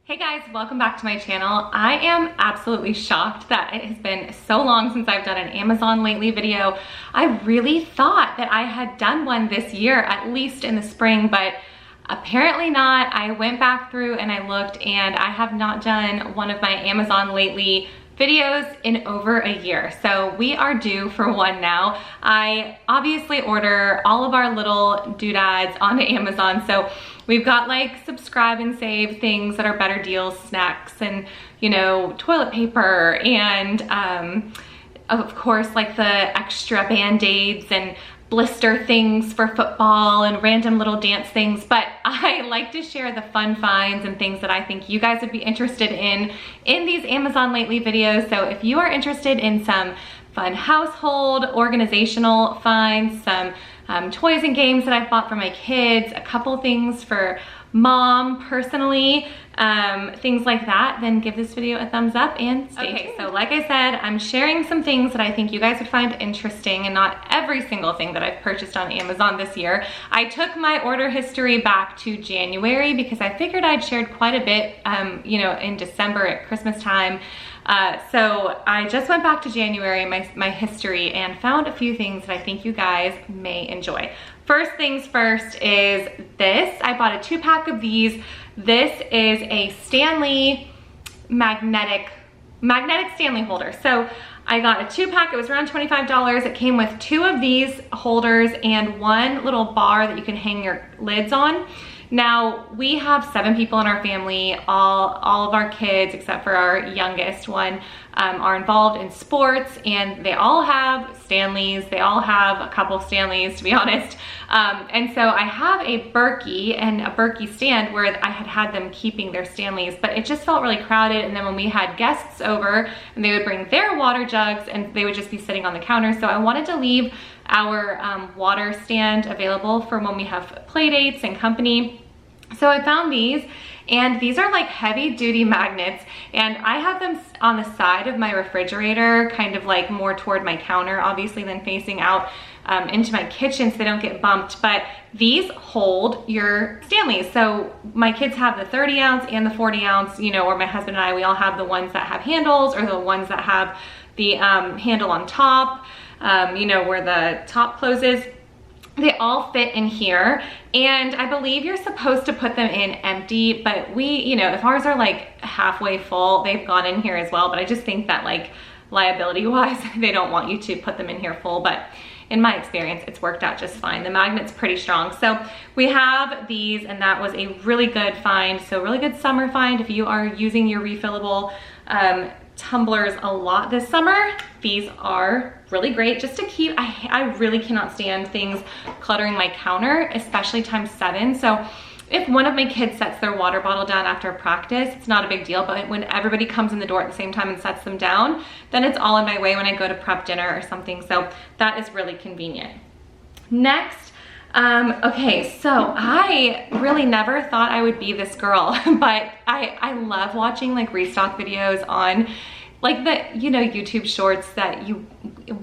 Hey guys, welcome back to my channel. I am absolutely shocked that it has been so long since I've done an Amazon lately video. I really thought that I had done one this year, at least in the spring, but apparently not. I went back through and I looked and I have not done one of my Amazon lately videos in over a year. So we are due for one now. I obviously order all of our little doodads onto Amazon. So we've got like subscribe and save things that are better deals, snacks and, you know, toilet paper and of course like the extra band-aids and blister things for football and random little dance things, but I like to share the fun finds and things that I think you guys would be interested in these Amazon lately videos. So if you are interested in some fun household organizational finds, some toys and games that I've bought for my kids, a couple things for mom personally, things like that, then give this video a thumbs up and stay tuned. So like I said, I'm sharing some things that I think you guys would find interesting and not every single thing that I've purchased on Amazon this year. I took my order history back to January because I figured I'd shared quite a bit, you know, in December at Christmas time. So I just went back to January, my history, and found a few things that I think you guys may enjoy. First things first is this. I bought a 2-pack of these. This is a Stanley magnetic Stanley holder. So I got a 2-pack, it was around $25. It came with 2 of these holders and 1 little bar that you can hang your lids on. Now, we have 7 people in our family. All of our kids, except for our youngest one, are involved in sports, and they all have Stanleys. They all have a couple Stanleys, to be honest. And so I have a Berkey and a Berkey stand where I had them keeping their Stanleys, but it just felt really crowded. And then when we had guests over, and they would bring their water jugs, and they would just be sitting on the counter. So I wanted to leave our water stand available for when we have play dates and company. So I found these, and these are like heavy duty magnets, and I have them on the side of my refrigerator, kind of like more toward my counter, obviously, than facing out into my kitchen so they don't get bumped. But these hold your Stanleys. So my kids have the 30 ounce and the 40 ounce, you know, or my husband and I, we all have the ones that have handles, or the ones that have the handle on top, you know, where the top closes. They all fit in here, and I believe you're supposed to put them in empty, but we, you know, if ours are like halfway full, they've gone in here as well. But I just think that like liability wise, they don't want you to put them in here full, but in my experience, it's worked out just fine. The magnet's pretty strong. So we have these, and that was a really good find. So really good summer find if you are using your refillable tumblers a lot this summer. These are really great just to keep. I really cannot stand things cluttering my counter, especially times 7. So if one of my kids sets their water bottle down after practice, it's not a big deal, but when everybody comes in the door at the same time and sets them down, then it's all in my way when I go to prep dinner or something. So that is really convenient. Next, okay, so I really never thought I would be this girl, but I love watching like restock videos on like the, you know, YouTube shorts that you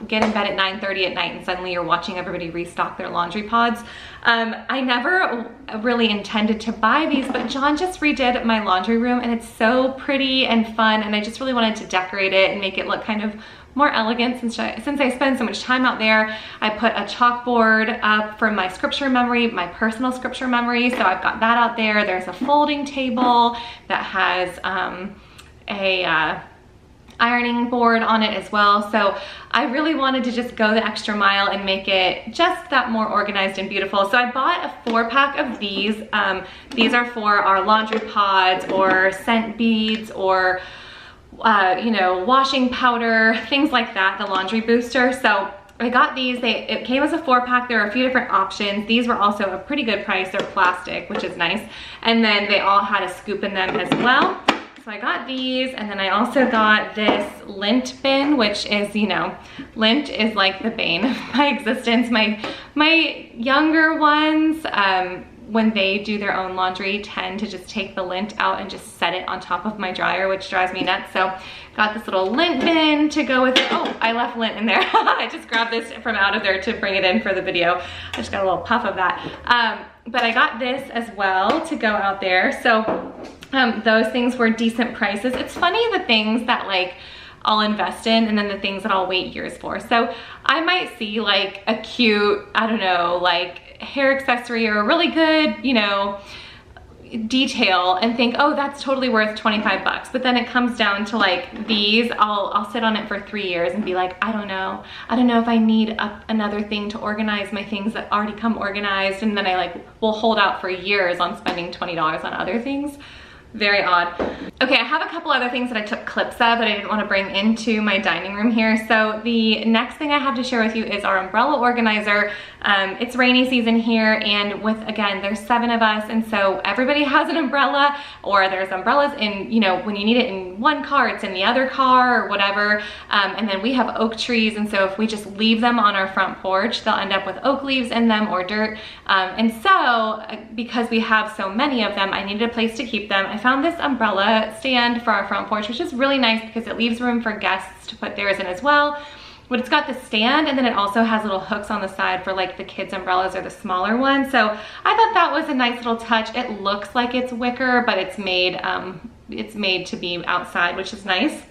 get in bed at 9:30 at night and suddenly you're watching everybody restock their laundry pods. I never really intended to buy these, but John just redid my laundry room and it's so pretty and fun, and I just really wanted to decorate it and make it look kind of more elegant since I spend so much time out there. I put a chalkboard up for my scripture memory, my personal scripture memory, so I've got that out there. There's a folding table that has a ironing board on it as well. So I really wanted to just go the extra mile and make it just that more organized and beautiful. So I bought a 4-pack of these. These are for our laundry pods or scent beads or you know, washing powder, things like that, the laundry booster. So I got these. It came as a 4-pack. There are a few different options. These were also a pretty good price. They're plastic, which is nice. And then they all had a scoop in them as well. So I got these, and then I also got this lint bin, which is, you know, lint is like the bane of my existence. My younger ones, when they do their own laundry, tend to just take the lint out and just set it on top of my dryer, which drives me nuts. So got this little lint bin to go with it. Oh, I left lint in there. I just grabbed this from out of there to bring it in for the video. I just got a little puff of that. But I got this as well to go out there. So Those things were decent prices. It's funny the things that like I'll invest in and then the things that I'll wait years for. So I might see like a cute, I don't know, like hair accessory or a really good, you know, detail and think, oh, that's totally worth 25 bucks. But then it comes down to like these, I'll sit on it for 3 years and be like, I don't know if I need another thing to organize my things that already come organized. And then I like will hold out for years on spending $20 on other things. Very odd. Okay, I have a couple other things that I took clips of that I didn't want to bring into my dining room here. So the next thing I have to share with you is our umbrella organizer. It's rainy season here, and again, there's 7 of us, and so everybody has an umbrella, or there's umbrellas in, you know, when you need it in one car, it's in the other car or whatever. And then we have oak trees, and so if we just leave them on our front porch, they'll end up with oak leaves in them or dirt. And so because we have so many of them, I needed a place to keep them. I found this umbrella stand for our front porch, which is really nice because it leaves room for guests to put theirs in as well. But it's got the stand, and then it also has little hooks on the side for like the kids' umbrellas or the smaller ones. So I thought that was a nice little touch. It looks like it's wicker, but it's made to be outside, which is nice.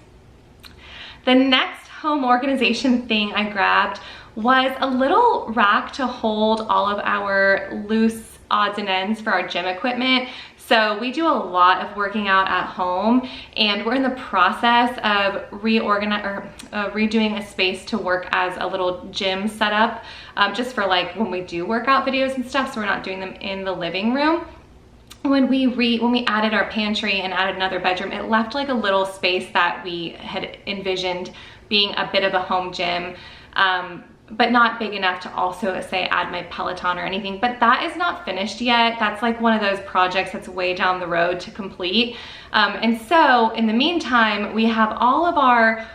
The next home organization thing I grabbed was a little rack to hold all of our loose odds and ends for our gym equipment. So we do a lot of working out at home, and we're in the process of redoing a space to work as a little gym setup, just for like when we do workout videos and stuff, so we're not doing them in the living room. When we added our pantry and added another bedroom, it left like a little space that we had envisioned being a bit of a home gym, but not big enough to also say add my Peloton or anything. But that is not finished yet. That's like one of those projects that's way down the road to complete. And so in the meantime, we have all of our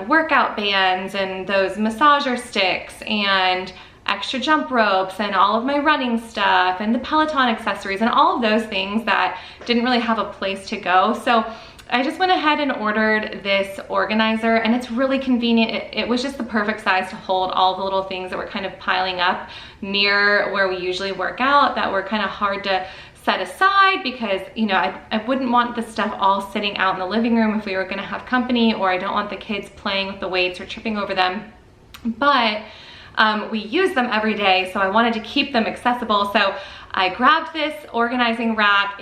workout bands and those massager sticks and extra jump ropes and all of my running stuff and the Peloton accessories and all of those things that didn't really have a place to go. So I just went ahead and ordered this organizer, and it's really convenient. It was just the perfect size to hold all the little things that were kind of piling up near where we usually work out that were kind of hard to set aside because, you know, I wouldn't want the stuff all sitting out in the living room if we were gonna have company, or I don't want the kids playing with the weights or tripping over them. But we use them every day, so I wanted to keep them accessible. So I grabbed this organizing rack.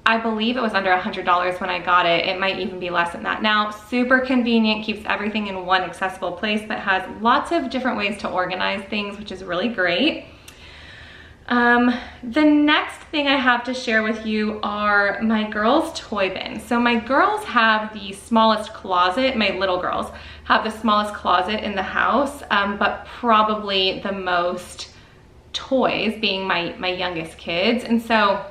I believe it was under $100 when I got it. It might even be less than that now. Super convenient, keeps everything in one accessible place, but has lots of different ways to organize things, which is really great. The next thing I have to share with you are my girls' toy bins. So my girls have the smallest closet, my little girls have the smallest closet in the house, but probably the most toys, being my youngest kids. And so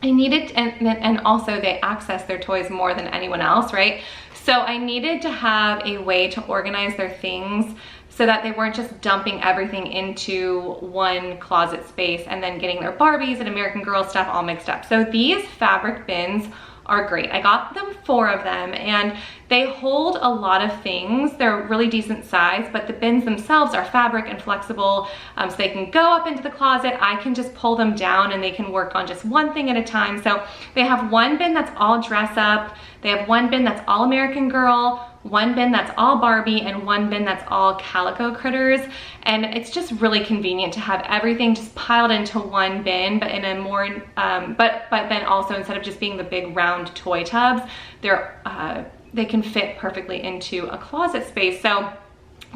I needed, and also they access their toys more than anyone else, right? So I needed to have a way to organize their things so that they weren't just dumping everything into one closet space and then getting their Barbies and American Girl stuff all mixed up. So these fabric bins are great. I got them 4 of them, and they hold a lot of things. They're really decent size, but the bins themselves are fabric and flexible, so they can go up into the closet. I can just pull them down and they can work on just one thing at a time. So they have one bin that's all dress up, they have one bin that's all American Girl, one bin that's all Barbie, and one bin that's all Calico Critters. And it's just really convenient to have everything just piled into one bin, but in a more, but then also instead of just being the big round toy tubs, they can fit perfectly into a closet space. So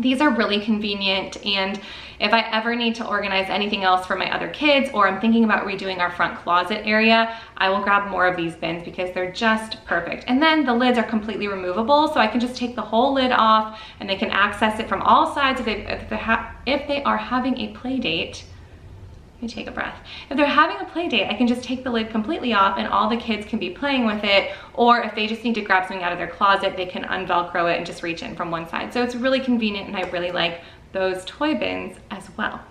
these are really convenient, and if I ever need to organize anything else for my other kids, or I'm thinking about redoing our front closet area, I will grab more of these bins because they're just perfect. And then the lids are completely removable, so I can just take the whole lid off and they can access it from all sides if they are having a play date. Let me take a breath. If they're having a play date, I can just take the lid completely off and all the kids can be playing with it. Or if they just need to grab something out of their closet, they can unvelcro it and just reach in from one side. So it's really convenient, and I really like those toy bins as well.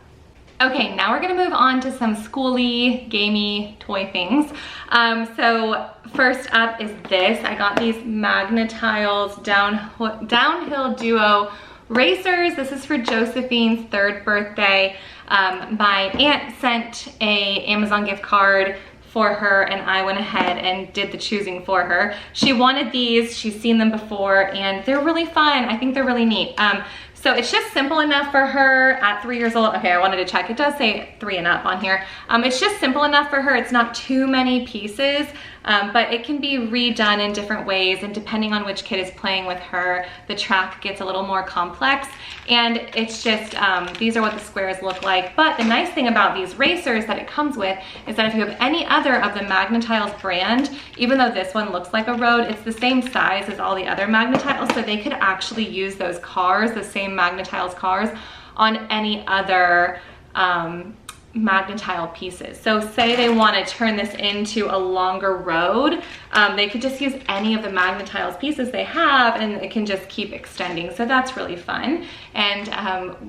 Okay, now we're gonna move on to some schooly, gamey toy things. So first up is this. I got these Magnetiles Downhill Duo Racers. This is for Josephine's 3rd birthday. My aunt sent a Amazon gift card for her, and I went ahead and did the choosing for her. She wanted these, she's seen them before, and they're really fun. I think they're really neat. So it's just simple enough for her at 3 years old. Okay, I wanted to check. It does say 3 and up on here. It's just simple enough for her. It's not too many pieces, but it can be redone in different ways, and depending on which kid is playing with her, the track gets a little more complex. And it's just, these are what the squares look like. But the nice thing about these racers that it comes with is that if you have any other of the Magnetiles brand, even though this one looks like a road, it's the same size as all the other Magnetiles, so they could actually use those cars, the same Magnetiles cars, on any other Magnetile pieces. So say they want to turn this into a longer road, they could just use any of the Magnetiles pieces they have, and it can just keep extending. So that's really fun. And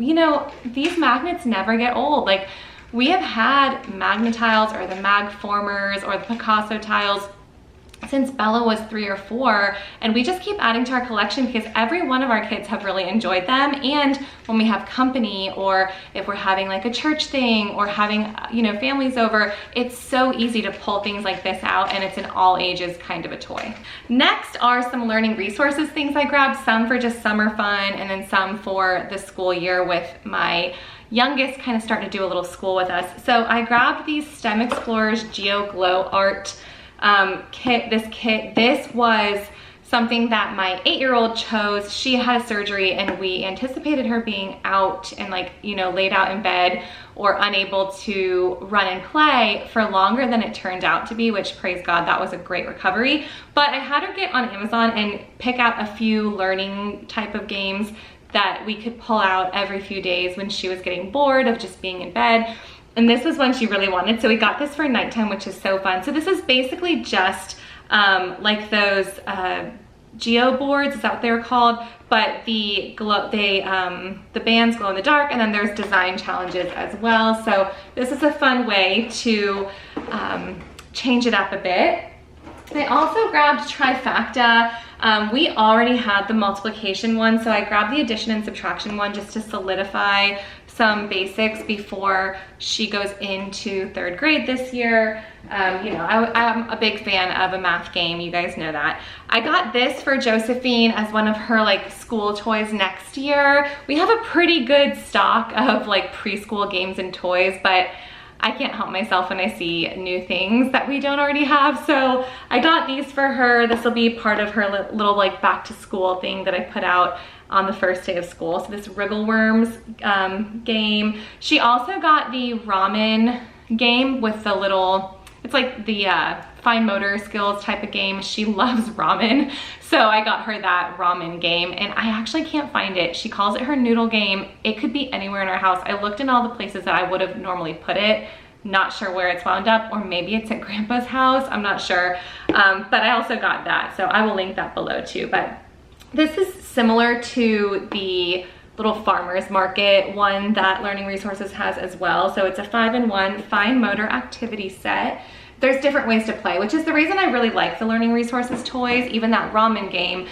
you know, these magnets never get old. Like, we have had Magnetiles or the Mag Formers or the Picasso tiles since Bella was 3 or 4, and we just keep adding to our collection because every one of our kids have really enjoyed them. And when we have company, or if we're having like a church thing or having, you know, families over, it's so easy to pull things like this out, and it's an all ages kind of a toy. Next are some learning resources things I grabbed, some for just summer fun and then some for the school year with my youngest kind of starting to do a little school with us. So I grabbed these STEM Explorers Geo Glow Art kit. This was something that my 8-year-old chose. She had a surgery, and we anticipated her being out and, like, you know, laid out in bed or unable to run and play for longer than it turned out to be, which, praise God, that was a great recovery. But I had her get on Amazon and pick out a few learning type of games that we could pull out every few days when she was getting bored of just being in bed. And this was one she really wanted, so we got this for nighttime, which is so fun. So this is basically just like those geo boards, is that what they're called? But the bands glow in the dark, and then there's design challenges as well. So this is a fun way to change it up a bit. I also grabbed Trifacta. We already had the multiplication one, so I grabbed the addition and subtraction one just to solidify some basics before she goes into 3rd grade this year. You know, I'm a big fan of a math game, you guys know that. I got this for Josephine as one of her like school toys next year. We have a pretty good stock of like preschool games and toys, but I can't help myself when I see new things that we don't already have. So I got these for her. This will be part of her little like back to school thing that I put out on the first day of school. So this Wriggle Worms game. She also got the ramen game with the little, it's like the fine motor skills type of game. She loves ramen. So I got her that ramen game, and I actually can't find it. She calls it her noodle game. It could be anywhere in our house. I looked in all the places that I would have normally put it. Not sure where it's wound up, or maybe it's at Grandpa's house. I'm not sure. But I also got that. So I will link that below too. But this is similar to the little farmer's market one that Learning Resources has as well. So it's a 5-in-1 fine motor activity set. There's different ways to play, which is the reason I really like the Learning Resources toys. Even that ramen game,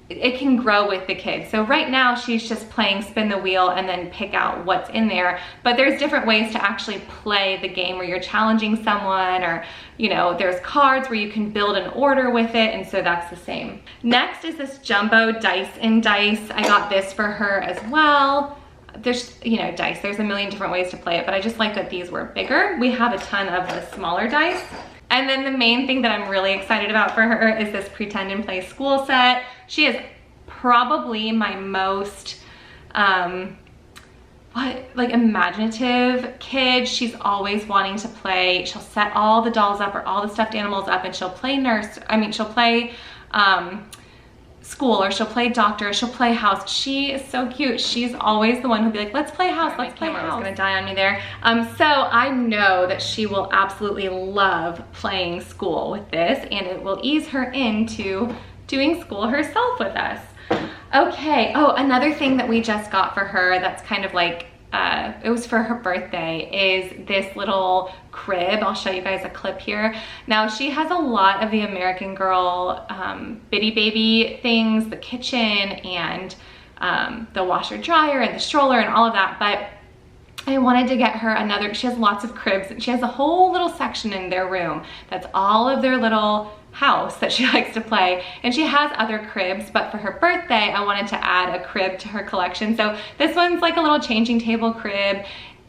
it can grow with the kids. So right now she's just playing spin the wheel and then pick out what's in there. But there's different ways to actually play the game where you're challenging someone, or, you know, there's cards where you can build an order with it, and so that's the same. Next is this jumbo dice in dice. I got this for her as well. There's, you know, dice, there's a million different ways to play it, but I just like that these were bigger. We have a ton of the smaller dice. And then the main thing that I'm really excited about for her is this Pretend and Play School set. She is probably my most imaginative kid. She's always wanting to play. She'll set all the dolls up or all the stuffed animals up, and she'll play she'll play school, or she'll play doctor, she'll play house. She is so cute. She's always the one who'll be like, let's play house, let's play house. My camera was gonna die on me there. So I know that she will absolutely love playing school with this, and it will ease her into doing school herself with us. Okay, oh, another thing that we just got for her that's kind of like, it was for her birthday, is this little crib. I'll show you guys a clip here. Now, she has a lot of the American Girl Bitty Baby things, the kitchen and the washer dryer and the stroller and all of that, but I wanted to get her another, she has lots of cribs, and she has a whole little section in their room that's all of their little house that she likes to play, and she has other cribs, but for her birthday I wanted to add a crib to her collection. So this one's like a little changing table crib.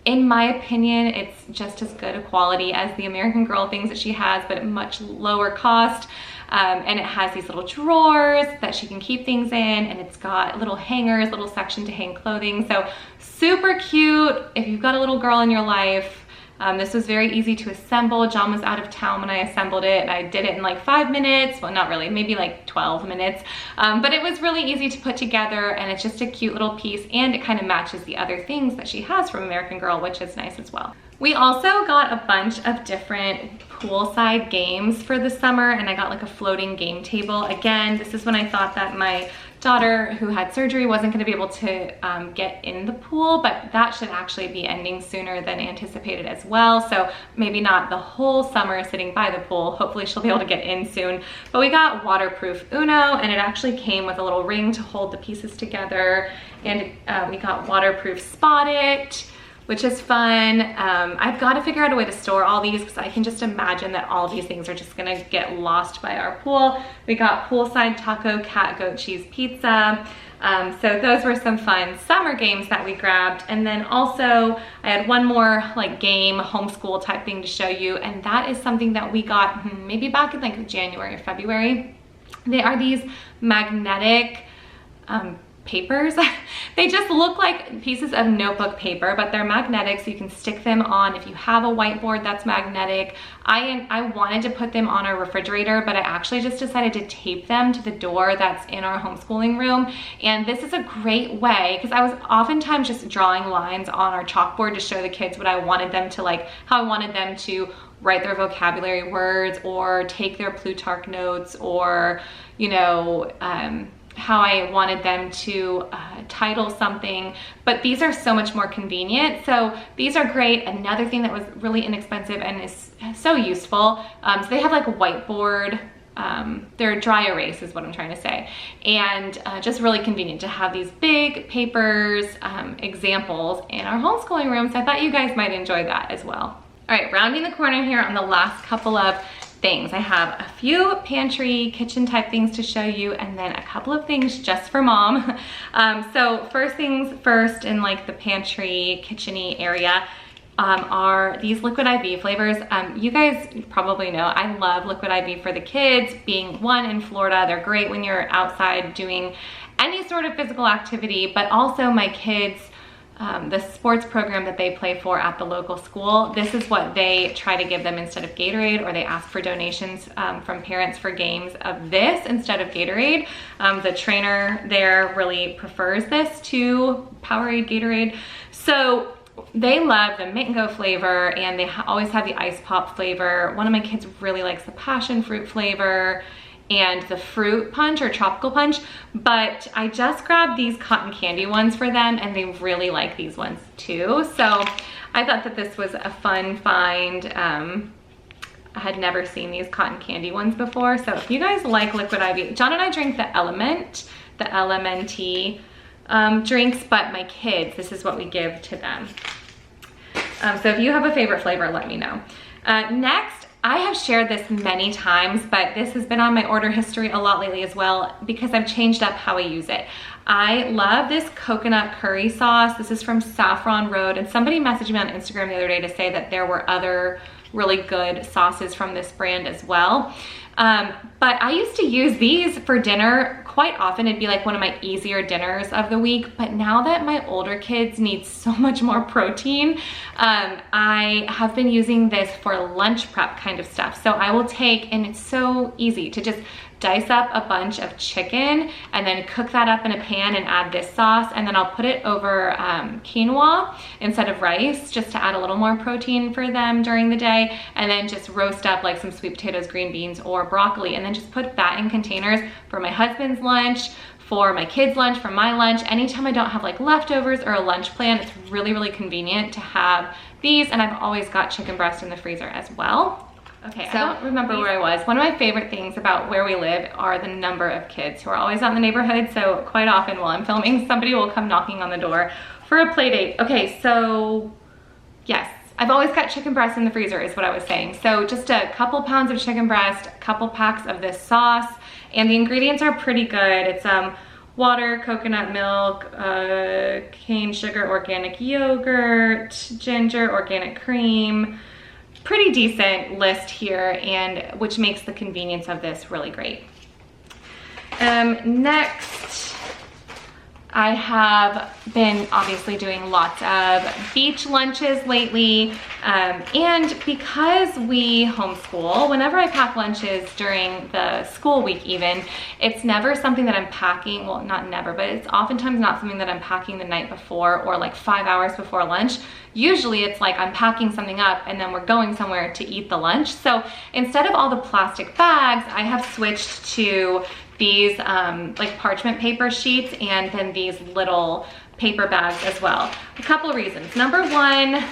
In my opinion, it's just as good a quality as the American Girl things that she has, but at much lower cost. And it has these little drawers that she can keep things in, and it's got little hangers, little section to hang clothing. So super cute if you've got a little girl in your life. This was very easy to assemble. John was out of town when I assembled it, and I did it in like 5 minutes. Well, not really, maybe like 12 minutes. But it was really easy to put together, and it's just a cute little piece, and it kind of matches the other things that she has from American Girl, which is nice as well. We also got a bunch of different poolside games for the summer, and I got like a floating game table. Again, this is when I thought that my daughter who had surgery wasn't going to be able to get in the pool, but that should actually be ending sooner than anticipated as well. So maybe not the whole summer sitting by the pool. Hopefully she'll be able to get in soon. But we got waterproof Uno, and it actually came with a little ring to hold the pieces together. And we got waterproof Spot It, which is fun. I've got to figure out a way to store all these, because I can just imagine that all these things are just gonna get lost by our pool. We got poolside taco cat goat cheese pizza. So those were some fun summer games that we grabbed. And then also I had one more like game, homeschool type thing to show you. And that is something that we got maybe back in like January or February. They are these magnetic papers. They just look like pieces of notebook paper, but they're magnetic, so you can stick them on if you have a whiteboard that's magnetic. I wanted to put them on our refrigerator, but I actually just decided to tape them to the door that's in our homeschooling room. And this is a great way, because I was oftentimes just drawing lines on our chalkboard to show the kids what I wanted them to like, how I wanted them to write their vocabulary words or take their Plutarch notes, or, you know, how I wanted them to title something, but these are so much more convenient. So these are great. Another thing that was really inexpensive and is so useful. So they have like a whiteboard, they're dry erase is what I'm trying to say. And just really convenient to have these big papers, examples in our homeschooling room. So I thought you guys might enjoy that as well. All right, rounding the corner here on the last couple of things. I have a few pantry, kitchen type things to show you, and then a couple of things just for mom. So first things first, in like the pantry, kitchen-y area, are these liquid IV flavors. You guys probably know I love liquid IV for the kids. Being one in Florida, they're great when you're outside doing any sort of physical activity, but also my kids, the sports program that they play for at the local school, this is what they try to give them instead of Gatorade, or they ask for donations from parents for games of this instead of Gatorade. The trainer there really prefers this to Powerade Gatorade. So they love the Mint and Go flavor, and they always have the ice pop flavor. One of my kids really likes the passion fruit flavor and the fruit punch or tropical punch, but I just grabbed these cotton candy ones for them, and they really like these ones too. So I thought that this was a fun find. I had never seen these cotton candy ones before. So if you guys like liquid IV, John and I drink the Element, the LMNT drinks, but my kids, this is what we give to them. So if you have a favorite flavor, let me know. Next, I have shared this many times, but this has been on my order history a lot lately as well, because I've changed up how I use it. I love this coconut curry sauce. This is from Saffron Road, and somebody messaged me on Instagram the other day to say that there were other really good sauces from this brand as well. But I used to use these for dinner quite often. It'd be like one of my easier dinners of the week. But now that my older kids need so much more protein, I have been using this for lunch prep kind of stuff. So I will take, and it's so easy to just dice up a bunch of chicken and then cook that up in a pan and add this sauce, and then I'll put it over quinoa instead of rice, just to add a little more protein for them during the day, and then just roast up like some sweet potatoes, green beans, or broccoli, and then just put that in containers for my husband's lunch, for my kids' lunch, for my lunch. Anytime I don't have like leftovers or a lunch plan, it's really, really convenient to have these, and I've always got chicken breast in the freezer as well. Okay, so I don't remember where I was. One of my favorite things about where we live are the number of kids who are always out in the neighborhood. So quite often while I'm filming, somebody will come knocking on the door for a play date. Okay, so Yes, I've always got chicken breast in the freezer is what I was saying. So just a couple pounds of chicken breast, a couple packs of this sauce, and the ingredients are pretty good. It's water, coconut milk, cane sugar, organic yogurt, ginger, organic cream. Pretty decent list here, and which makes the convenience of this really great. Next, I have been obviously doing lots of beach lunches lately, and because we homeschool, whenever I pack lunches during the school week even, it's never something that I'm packing, well, not never, but it's oftentimes not something that I'm packing the night before or like 5 hours before lunch. Usually it's like I'm packing something up and then we're going somewhere to eat the lunch. So instead of all the plastic bags, I have switched to these like parchment paper sheets and then these little paper bags as well. A couple of reasons. Number one,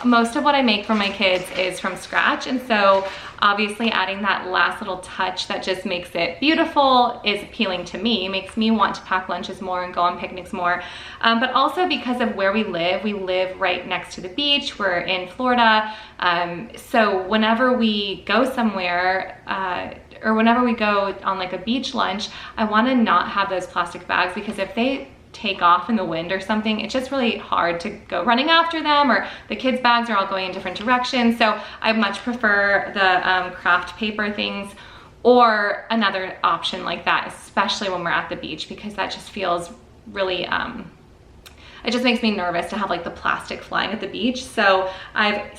most of what I make for my kids is from scratch, and so obviously adding that last little touch that just makes it beautiful is appealing to me, makes me want to pack lunches more and go on picnics more. But also because of where we live right next to the beach. We're in Florida, so whenever we go somewhere, or whenever we go on like a beach lunch, I want to not have those plastic bags, because if they take off in the wind or something, it's just really hard to go running after them, or the kids' bags are all going in different directions. So I much prefer the craft paper things, or another option like that, especially when we're at the beach, because that just feels really, it just makes me nervous to have like the plastic flying at the beach. So I've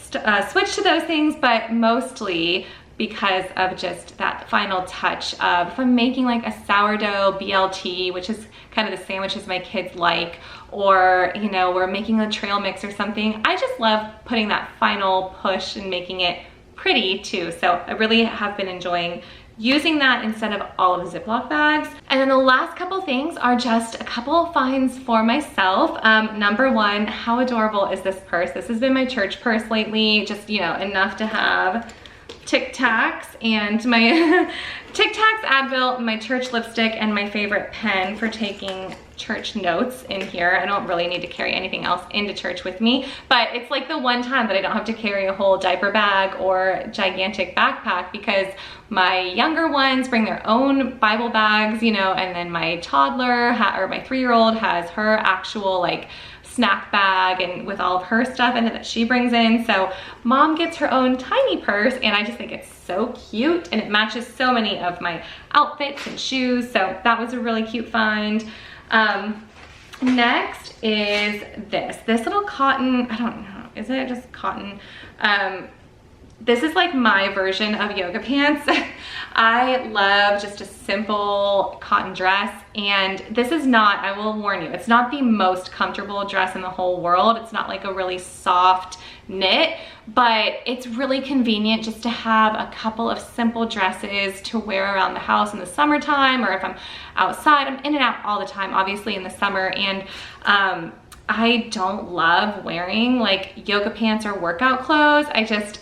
switched to those things, but mostly because of just that final touch of, if I'm making like a sourdough BLT, which is kind of the sandwiches my kids like, or, you know, we're making a trail mix or something, I just love putting that final push and making it pretty too. So I really have been enjoying using that instead of all of the Ziploc bags. And then the last couple things are just a couple finds for myself. Number one, how adorable is this purse? This has been my church purse lately, just, you know, enough to have Tic Tacs and my Tic Tacs, Advil, my church lipstick, and my favorite pen for taking church notes in here. I don't really need to carry anything else into church with me, but it's like the one time that I don't have to carry a whole diaper bag or gigantic backpack, because my younger ones bring their own Bible bags, you know, and then my toddler or my 3-year-old has her actual like snack bag and with all of her stuff and that she brings in. So mom gets her own tiny purse, and I just think it's so cute, and it matches so many of my outfits and shoes. So that was a really cute find. Next is this little cotton, I don't know, is it just cotton? This is like my version of yoga pants. I love just a simple cotton dress, and this is not, I will warn you, it's not the most comfortable dress in the whole world. It's not like a really soft knit, but it's really convenient just to have a couple of simple dresses to wear around the house in the summertime, or if I'm outside. I'm in and out all the time, obviously in the summer, and I don't love wearing like yoga pants or workout clothes.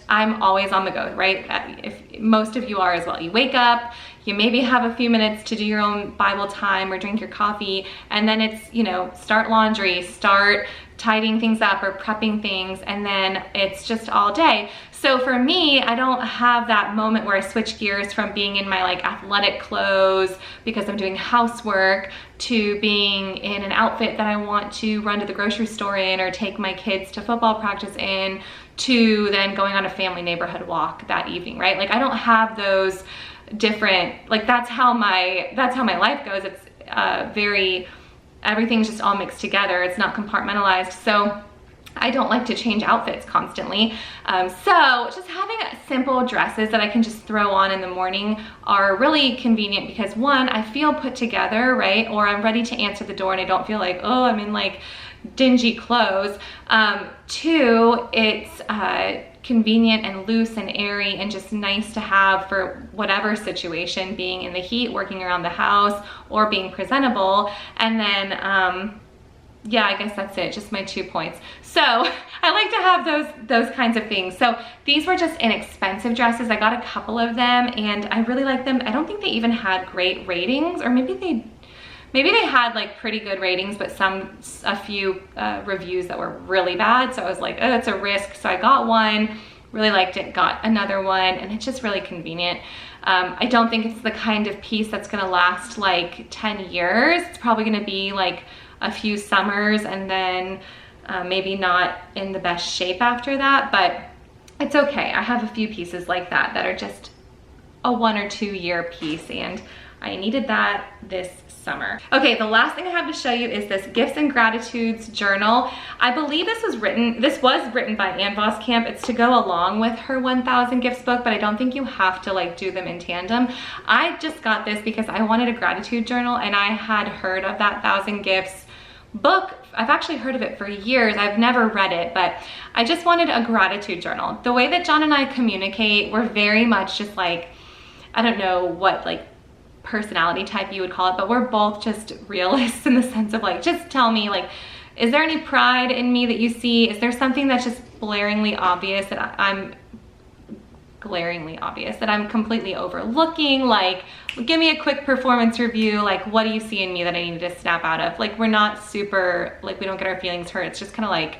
I'm always on the go, right? If most of you are as well. You wake up, you maybe have a few minutes to do your own Bible time or drink your coffee, and then it's, you know, start laundry, start tidying things up or prepping things, and then it's just all day. So for me, I don't have that moment where I switch gears from being in my like athletic clothes because I'm doing housework to being in an outfit that I want to run to the grocery store in or take my kids to football practice in, to then going on a family neighborhood walk that evening, right? Like I don't have those different, like that's how my life goes. It's everything's just all mixed together. It's not compartmentalized. So I don't like to change outfits constantly. So just having simple dresses that I can just throw on in the morning are really convenient, because one, I feel put together, right? Or I'm ready to answer the door and I don't feel like, oh, I'm in like dingy clothes. Two, it's convenient and loose and airy and just nice to have for whatever situation, being in the heat, working around the house, or being presentable. And then yeah, I guess that's it, just my 2 points. So I like to have those kinds of things. So these were just inexpensive dresses. I got a couple of them and I really like them. I don't think they even had great ratings, or maybe maybe they had like pretty good ratings, but a few reviews that were really bad. So I was like, oh, it's a risk. So I got one, really liked it, got another one, and it's just really convenient. I don't think it's the kind of piece that's gonna last like 10 years. It's probably gonna be like a few summers and then maybe not in the best shape after that, but it's okay. I have a few pieces like that that are just a 1 or 2 year piece, and I needed that this summer. Okay, the last thing I have to show you is this Gifts and Gratitudes journal. I believe this was written by Ann Voskamp. It's to go along with her 1000 Gifts book, but I don't think you have to like do them in tandem. I just got this because I wanted a gratitude journal, and I had heard of that 1000 Gifts book. I've actually heard of it for years. I've never read it, but I just wanted a gratitude journal. The way that John and I communicate, we're very much just like, I don't know what like personality type you would call it, but we're both just realists in the sense of like, just tell me, like, is there any pride in me that you see? Is there something that's just glaringly obvious that I'm completely overlooking? Like, give me a quick performance review. Like, what do you see in me that I need to snap out of? Like, we're not super, like, we don't get our feelings hurt. It's just kind of like,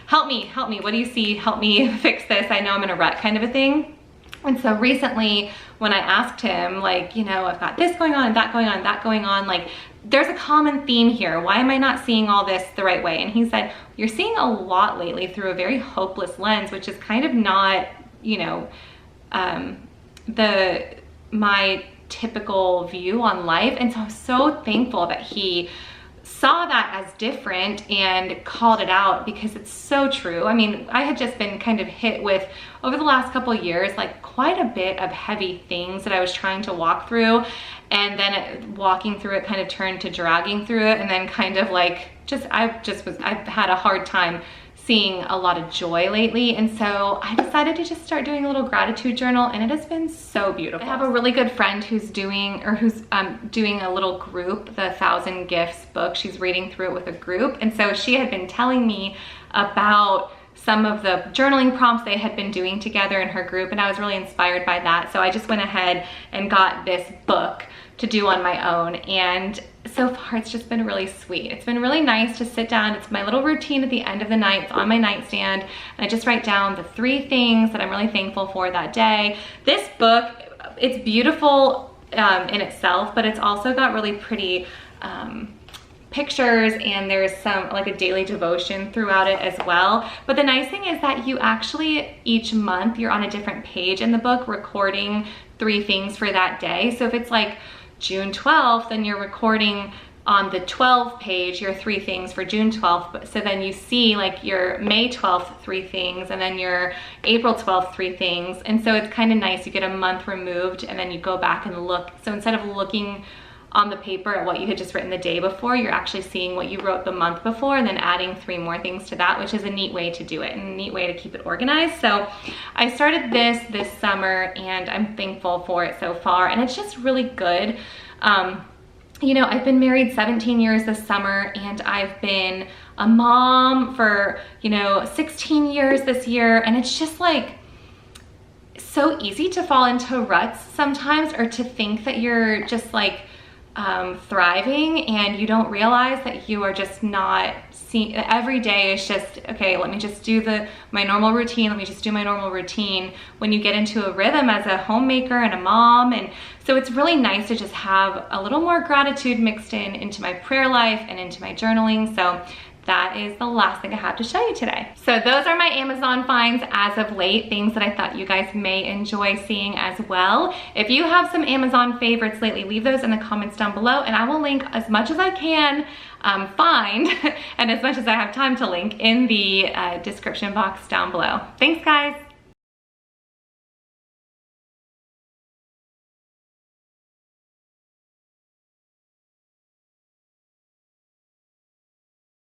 help me, what do you see? Help me fix this. I know I'm in a rut kind of a thing. And so recently when I asked him, like, you know, I've got this going on and that going on and that going on, like, there's a common theme here. Why am I not seeing all this the right way? And he said, you're seeing a lot lately through a very hopeless lens, which is kind of not, you know, my typical view on life. And so I'm so thankful that he saw that as different and called it out, because it's so true. I mean, I had just been kind of hit with, over the last couple of years, like quite a bit of heavy things that I was trying to walk through, and then walking through it kind of turned to dragging through it, and then kind of like I've had a hard time seeing a lot of joy lately. And so I decided to just start doing a little gratitude journal, and it has been so beautiful. I have a really good friend who's doing a little group, the 1000 Gifts book. She's reading through it with a group. And so she had been telling me about some of the journaling prompts they had been doing together in her group, and I was really inspired by that. So I just went ahead and got this book to do on my own, and so far it's just been really sweet. It's been really nice to sit down. It's my little routine at the end of the night. It's on my nightstand, and I just write down the 3 things that I'm really thankful for that day. This book, it's beautiful in itself, but it's also got really pretty pictures, and there's some like a daily devotion throughout it as well. But the nice thing is that you actually, each month, you're on a different page in the book recording 3 things for that day. So if it's like June 12th, then you're recording on the 12th page your 3 things for June 12th. So then you see like your May 12th 3 things, and then your April 12th 3 things. And so it's kind of nice. You get a month removed, and then you go back and look. So instead of looking on the paper at what you had just written the day before, you're actually seeing what you wrote the month before, and then adding 3 more things to that, which is a neat way to do it and a neat way to keep it organized. So I started this summer, and I'm thankful for it so far, and it's just really good. You know, I've been married 17 years this summer, and I've been a mom for, you know, 16 years this year, and it's just like so easy to fall into ruts sometimes, or to think that you're just like thriving, and you don't realize that you are just not seeing. Every day is just, okay, let me just do my normal routine. Let me just do my normal routine, when you get into a rhythm as a homemaker and a mom. And so it's really nice to just have a little more gratitude mixed into my prayer life and into my journaling. So that is the last thing I have to show you today. So those are my Amazon finds as of late, things that I thought you guys may enjoy seeing as well. If you have some Amazon favorites lately, leave those in the comments down below, and I will link as much as I can find and as much as I have time to link in the description box down below. Thanks, guys.